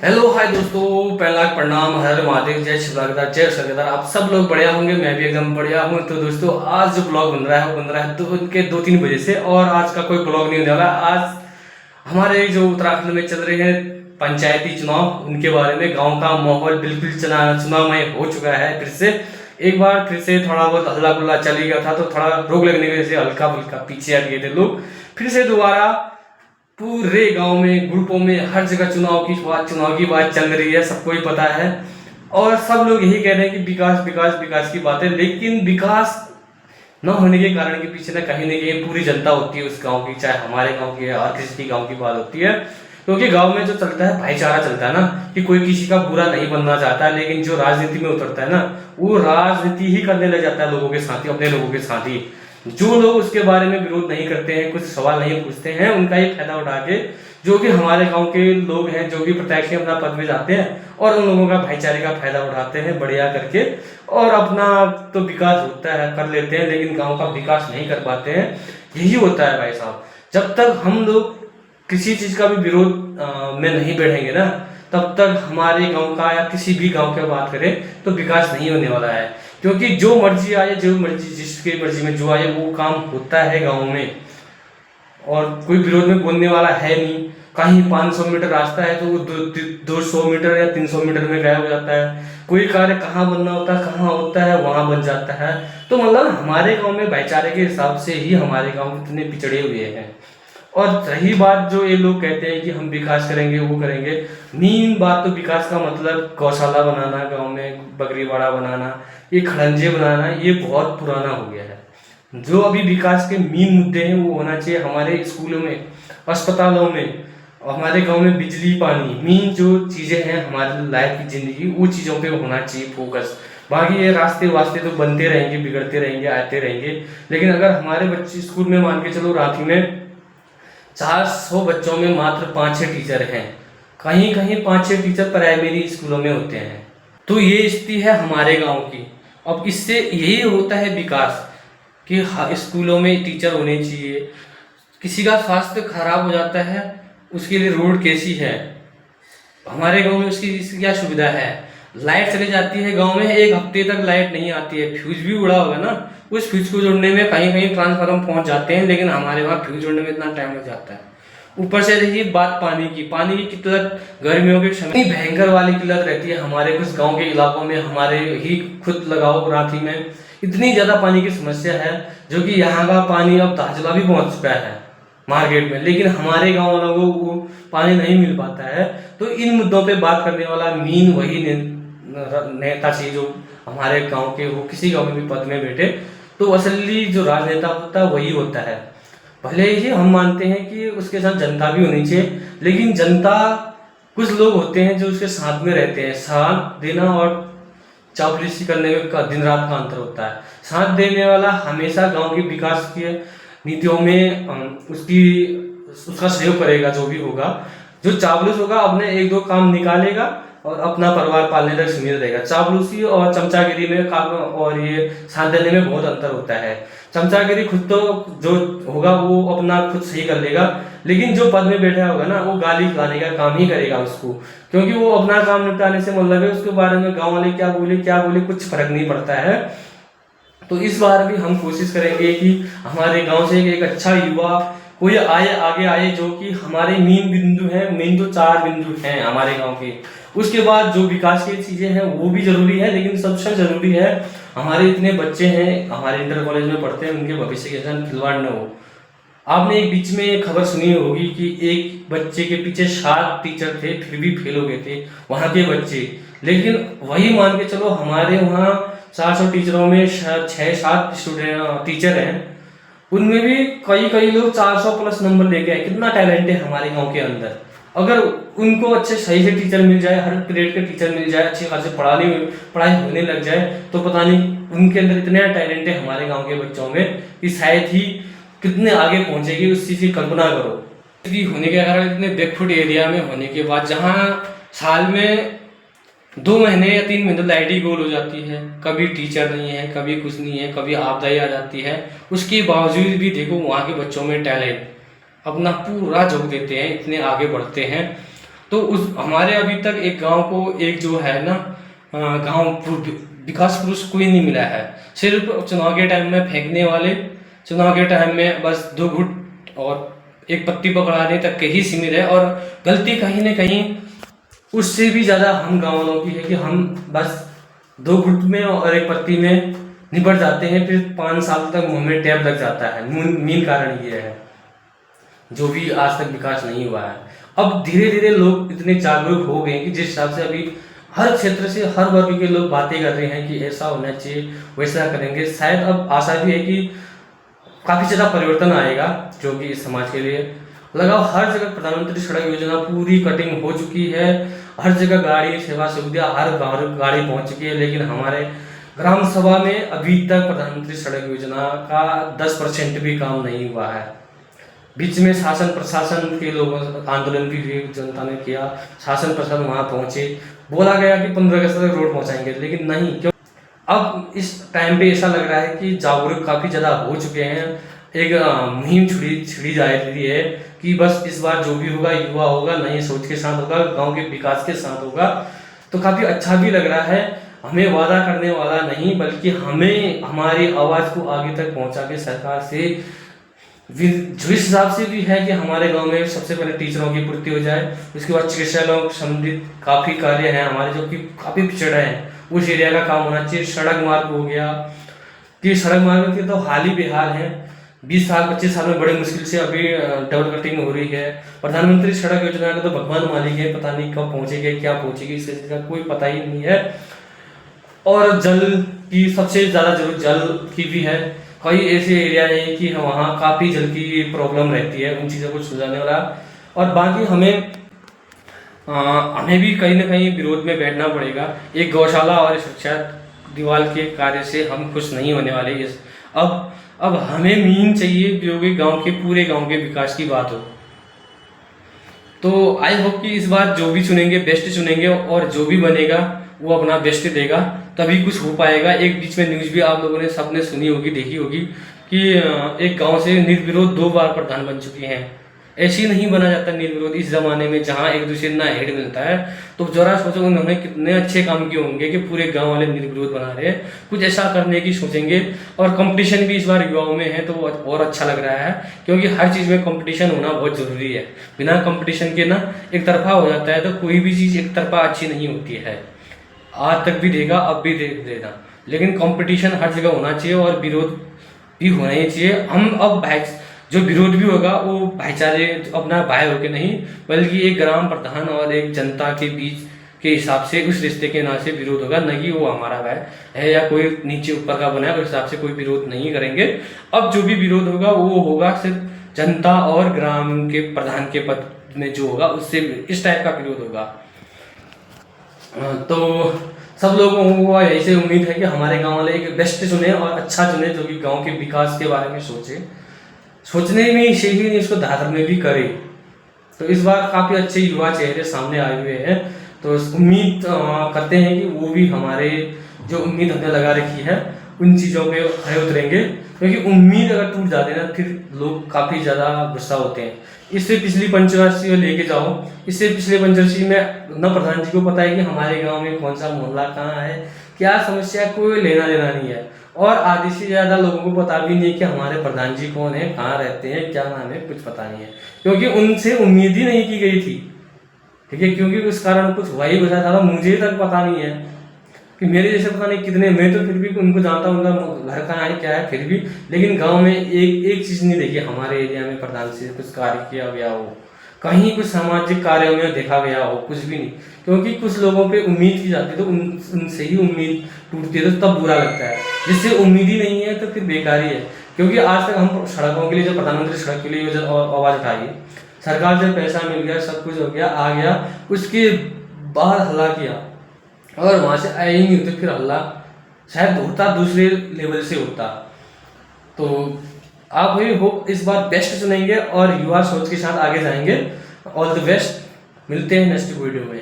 Hello hi दोस्तों, पहला प्रणाम, हर महादेव, जय शिवरागदार, जय सरगदार। आप सब लोग बढ़िया होंगे, मैं भी एकदम बढ़िया हूँ। तो दोस्तों, आज जो ब्लॉग बन रहा है वो बन रहा है तो उनके 2-3 बजे से, और आज का कोई ब्लॉग नहीं होने वाला। आज हमारे जो उत्तराखंड में चल रहे हैं पंचायती चुनाव, उनके बारे में। गांव का माहौल बिल्कुल चुनावमय हो चुका है। फिर से एक बार फिर से थोड़ा बहुत हल्ला गुल्ला चल ही गया था, तो थोड़ा रोक लगने की वजह से हल्का फुल्का पीछे हट गए थे लोग। फिर से दोबारा पूरे गांव में, ग्रुपों में, हर जगह चुनाव की बात चल रही है, सबको ही पता है। और सब लोग यही कह रहे हैं कि विकास विकास विकास की बात है, लेकिन विकास न होने के कारण के पीछे ना कहीं पूरी जनता होती है उस गांव की, चाहे हमारे गांव की है और किसी गांव की बात होती है। क्योंकि गांव में जो चलता है भाईचारा चलता है ना, कि कोई किसी का बुरा नहीं बनना चाहता, लेकिन जो राजनीति में उतरता है ना, वो राजनीति ही करने लग जाता है लोगों के साथ ही, अपने लोगों के साथ ही। जो लोग उसके बारे में विरोध नहीं करते हैं, कुछ सवाल नहीं पूछते हैं, उनका ही फायदा उठा के जो कि हमारे गांव के लोग हैं, जो कि प्रत्याशी अपना पद में जाते हैं और उन लोगों का भाईचारे का फायदा उठाते हैं बढ़िया करके, और अपना तो विकास होता है कर लेते हैं, लेकिन गांव का विकास नहीं कर पाते हैं। यही होता है भाई साहब। जब तक हम लोग किसी चीज का भी विरोध में नहीं बैठेंगे ना, तब तक हमारे गांव का या किसी भी गांव की बात करें तो विकास नहीं होने वाला है। क्योंकि जो मर्जी आए, जो मर्जी जिसके मर्जी में जो आए वो काम होता है गांव में, और कोई विरोध में बोलने वाला है नहीं। कहीं 500 मीटर रास्ता है तो वो 200 मीटर या 300 मीटर में गायब हो जाता है। कोई कार्य कहाँ बनना होता है, कहाँ होता है, वहां बन जाता है। तो मतलब हमारे गांव में भाईचारे के हिसाब से ही हमारे गांव इतने पिछड़े हुए हैं। और रही बात जो ये लोग कहते हैं कि हम विकास करेंगे, वो करेंगे, मेन बात तो विकास का मतलब गौशाला बनाना, गांव में बकरीवाड़ा बनाना, ये खड़ंजे बनाना, ये बहुत पुराना हो गया है। जो अभी विकास के मेन मुद्दे हैं वो होना चाहिए हमारे स्कूलों में, अस्पतालों में, हमारे गांव में बिजली, पानी, मेन जो चीजें हैं हमारे लाइफ की जिंदगी, वो चीजों पे होना चाहिए फोकस। बाकी ये रास्ते वास्ते तो बनते रहेंगे, बिगड़ते रहेंगे, आते रहेंगे। लेकिन अगर हमारे बच्चे स्कूल में मान के चलो रांची में 400 बच्चों में मात्र 5-6 टीचर हैं, कहीं कहीं 5-6 टीचर प्राइमरी स्कूलों में होते हैं। तो ये स्थिति है हमारे गांव की। अब इससे यही होता है विकास, कि स्कूलों में टीचर होने चाहिए। किसी का स्वास्थ्य खराब हो जाता है, उसके लिए रोड कैसी है, हमारे गांव में इसकी क्या सुविधा है। लाइट चली जाती है गांव में, 1 हफ्ते तक लाइट नहीं आती है। फ्यूज भी उड़ा होगा ना, उस फ्यूज को जोड़ने में कहीं कहीं ट्रांसफार्मर पहुंच जाते हैं, लेकिन हमारे वहाँ फ्यूज जोड़ने में इतना टाइम लग जाता है। ऊपर से रही बात पानी की किल्लत, गर्मियों के समय इतनी भयंकर वाली किल्लत रहती है हमारे कुछ गांव के इलाकों में। हमारे ही खुद लगाओ रांची में इतनी ज्यादा पानी की समस्या है, जो कि यहाँ का पानी अब दार्जिला भी पहुंच चुका है मार्केट में, लेकिन हमारे गांव वालों को वो पानी नहीं मिल पाता है। तो इन मुद्दों पे बात करने वाला मेन वही नेता चाहिए, जो हमारे गांव के, वो किसी गांव में भी पद में बैठे, तो असली जो राजनेता होता है वही होता है। भले ही हम मानते हैं कि उसके साथ जनता भी होनी चाहिए, लेकिन जनता, कुछ लोग होते हैं जो उसके साथ में रहते हैं। साथ देना और चापलूसी करने में दिन रात का अंतर होता है। साथ देने वाला हमेशा गांव के विकास की नीतियों में उसका सहयोग करेगा, जो भी होगा। जो चापलूस होगा अपने 1-2 काम निकालेगा और अपना परिवार पालने तक सीमित रहेगा। चापलूसी और चमचागिरी में काम और ये साथ देने में बहुत अंतर होता है। चमचागिरी खुद तो जो होगा वो अपना खुद सही कर लेगा, लेकिन जो पद में बैठा होगा ना, वो गाली खिलाने का काम ही करेगा उसको, क्योंकि वो अपना काम निपटाने से मतलब है, उसके बारे में गांव वाले क्या बोले कुछ फर्क नहीं पड़ता है। तो इस बार भी हम कोशिश करेंगे कि हमारे गांव से एक अच्छा युवा कोई आगे आए, जो कि हमारे मेन बिंदु हैं। मेन तो 4 बिंदु हैं हमारे गांव के। उसके बाद जो विकास की चीजें हैं वो भी जरूरी है, लेकिन सबसे जरूरी है हमारे इतने बच्चे हैं, हमारे इंटर कॉलेज में पढ़ते हैं, उनके भविष्य के साथ खिलवाड़ न हो। आपने एक बीच में खबर सुनी होगी कि एक बच्चे के पीछे 7 टीचर थे, फिर भी फेल हो गए थे वहां के बच्चे। लेकिन वही मान के चलो, हमारे वहाँ 400 टीचरों में 6-7 स्टूडेंट टीचर हैं, उनमें भी कई लोग 400 प्लस नंबर लेके आए। कितना टैलेंट है हमारे गांव के अंदर। अगर उनको अच्छे सही से टीचर मिल जाए, हर ग्रेड के टीचर मिल जाए, अच्छी खासी पढ़ाई होने लग जाए, तो पता नहीं उनके अंदर इतने टैलेंट है हमारे गांव के बच्चों में कि शायद ही कितने आगे पहुंचेगी, उस चीज की कल्पना करो। होने के कारण इतने बैकफुट एरिया में होने के बाद, जहाँ साल में 2 महीने या 3 महीने लाइट ही गोल हो जाती है, कभी टीचर नहीं है, कभी कुछ नहीं है, कभी आपदाई आ जाती है, उसके बावजूद भी देखो वहाँ के बच्चों में टैलेंट अपना पूरा झोंक देते हैं, इतने आगे बढ़ते हैं। तो उस हमारे अभी तक एक गांव को एक जो है ना गांव विकास पुरुष कोई नहीं मिला है। सिर्फ चुनाव के टाइम में फेंकने वाले, चुनाव के टाइम में बस 2 घुट और एक पत्ती पकड़ाने तक के ही सीमित है। और गलती कहीं ना कहीं उससे भी ज़्यादा हम गाँव वालों की है कि हम बस 2 घुट में और एक पत्ती में निपट जाते हैं, फिर 5 साल तक मुंह में टैब लग जाता है। मेन कारण ये है जो भी आज तक विकास नहीं हुआ है। अब धीरे धीरे लोग इतने जागरूक हो गए कि जिस हिसाब से अभी हर क्षेत्र से हर वर्ग के लोग बातें कर रहे हैं कि ऐसा होना चाहिए, वैसा करेंगे, शायद अब आशा भी है कि काफ़ी ज़्यादा परिवर्तन आएगा जो कि इस समाज के लिए लगाओ। हर जगह प्रधानमंत्री सड़क योजना पूरी कटिंग हो चुकी है, हर जगह गाड़ी सेवा सुविधा हर गाड़ी पहुंच चुकी है, लेकिन हमारे ग्राम सभा में अभी तक प्रधानमंत्री सड़क योजना का 10% भी काम नहीं हुआ है। बीच में शासन प्रशासन के लोगों आंदोलन भी जनता ने किया, शासन प्रशासन वहां पहुंचे, बोला गया कि 15 अगस्त तक रोड पहुंचाएंगे, लेकिन नहीं। क्यों अब इस टाइम पे ऐसा लग रहा है कि जागरूक काफ़ी ज़्यादा हो चुके हैं। एक मुहिम छिड़ी जा रही है कि बस इस बार जो भी होगा युवा होगा, नई सोच के साथ होगा, गांव के विकास के साथ होगा। तो काफ़ी अच्छा भी लग रहा है। हमें वादा करने वाला नहीं, बल्कि हमें हमारी आवाज़ को आगे तक पहुंचा के सरकार से जो इस हिसाब से भी है कि हमारे गांव में सबसे पहले टीचरों की पूर्ति हो जाए, उसके बाद चिकित्सालयों संबंधित काफ़ी कार्य हैं हमारे जो कि काफ़ी पिछड़े हैं, उस एरिया का काम होना चाहिए। सड़क मार्ग हो गया कि सड़क मार्ग के तो हाल ही बेहाल हैं, 20 साल 25 साल में बड़ी मुश्किल से अभी डबल कटिंग हो रही है। प्रधानमंत्री सड़क योजना का तो भगवान मालिक है, पता नहीं कब पहुंचेगी क्या पहुंचेगी, इससे का कोई पता ही नहीं है। और जल की सबसे ज़्यादा जरूरत जल की भी है। कई ऐसे एरिया हैं कि वहाँ काफ़ी जल की प्रॉब्लम रहती है, उन चीज़ों को सुलझाने वाला। और बाकी हमें भी कहीं ना कहीं विरोध में बैठना पड़ेगा। एक गौशाला और सुरक्षा दीवार के कार्य से हम खुश नहीं होने वाले। अब हमें मीन चाहिए जो कि पूरे गांव के विकास की बात हो। तो आई होप कि इस बार जो भी चुनेंगे बेस्ट चुनेंगे, और जो भी बनेगा वो अपना बेस्ट देगा, तभी कुछ हो पाएगा। एक बीच में न्यूज़ भी आप लोगों ने सबने सुनी होगी, देखी होगी कि एक गांव से निर्विरोध 2 बार प्रधान बन चुके हैं। ऐसे ही नहीं बना जाता निर्विरोध इस जमाने में जहां एक दूसरे ना हेड मिलता है। तो जरा सोचो उन्होंने कितने अच्छे काम किए होंगे कि पूरे गांव वाले निर्विरोध बना रहे हैं। कुछ ऐसा करने की सोचेंगे। और कंपटीशन भी इस बार युवाओं में है तो और अच्छा लग रहा है, क्योंकि हर चीज़ में कंपटीशन होना बहुत ज़रूरी है। बिना कंपटीशन के ना एक तरफा हो जाता है, तो कोई भी चीज़ एक तरफा अच्छी नहीं होती है। आज तक भी देगा, अब भी देगा, लेकिन कंपटीशन हर जगह होना चाहिए और विरोध भी होना ही चाहिए। हम अब जो विरोध भी होगा वो भाईचारे अपना भाई होके नहीं, बल्कि एक ग्राम प्रधान और एक जनता के बीच के हिसाब से उस रिश्ते के नाम से विरोध होगा, न कि वो हमारा भाई है या कोई नीचे ऊपर का बना है उस हिसाब से कोई विरोध नहीं करेंगे। अब जो भी विरोध होगा वो होगा सिर्फ जनता और ग्राम के प्रधान के पद में जो होगा उससे, इस टाइप का विरोध होगा। तो सब लोगों को ऐसे उम्मीद है कि हमारे गांव वाले एक बेस्ट चुने और अच्छा चुने, जो कि गांव के विकास के बारे में सोचने में से ही इसको धार में भी करे। तो इस बार काफ़ी अच्छे युवा चेहरे सामने आए हुए हैं, तो उम्मीद करते हैं कि वो भी हमारे जो उम्मीद हमने लगा रखी है उन चीज़ों पे खरे उतरेंगे। क्योंकि उम्मीद अगर टूट जाते हैं ना फिर लोग काफ़ी ज़्यादा गुस्सा होते हैं। इससे पिछली पंचवर्षीय लेके जाओ, इससे पिछले पंचवर्षीय में न प्रधान जी को पता है कि हमारे गांव में कौन सा मोहल्ला कहाँ है, क्या समस्या, कोई लेना देना नहीं है। और आधे से ज़्यादा लोगों को पता भी नहीं है कि हमारे प्रधान जी कौन है, कहाँ रहते हैं, क्या नाम है, कुछ पता नहीं है, क्योंकि उनसे उम्मीद ही नहीं की गई थी। ठीक है, क्योंकि उस कारण कुछ हुआ ही बचा था, मुझे तक पता नहीं है कि मेरे जैसे पता नहीं कितने, मैं तो फिर भी उनको जानता हूँ उनका घर कहाँ है क्या है फिर भी, लेकिन गांव में एक चीज़ नहीं देखी हमारे एरिया में प्रधान से कुछ कार्य किया गया हो, कहीं कुछ सामाजिक कार्यों में देखा गया हो, कुछ भी नहीं। क्योंकि कुछ लोगों पे उम्मीद की जाती है तो उनसे ही उम्मीद टूटती है, तो तब बुरा लगता है। जिससे उम्मीद ही नहीं है तो फिर बेकारी है। क्योंकि आज तक हम सड़कों के लिए जो प्रधानमंत्री सड़क के लिए जो आवाज़ उठाई, सरकार से पैसा मिल गया, सब कुछ हो गया, आ गया, उसके बाद हल्ला किया और वहाँ से आए ही नहीं होते, फिर हल्ला शायद होता दूसरे लेवल से होता। तो आप भी होप इस बार बेस्ट चुनेंगे और युवा सोच के साथ आगे जाएंगे। ऑल द बेस्ट, मिलते हैं नेक्स्ट वीडियो में।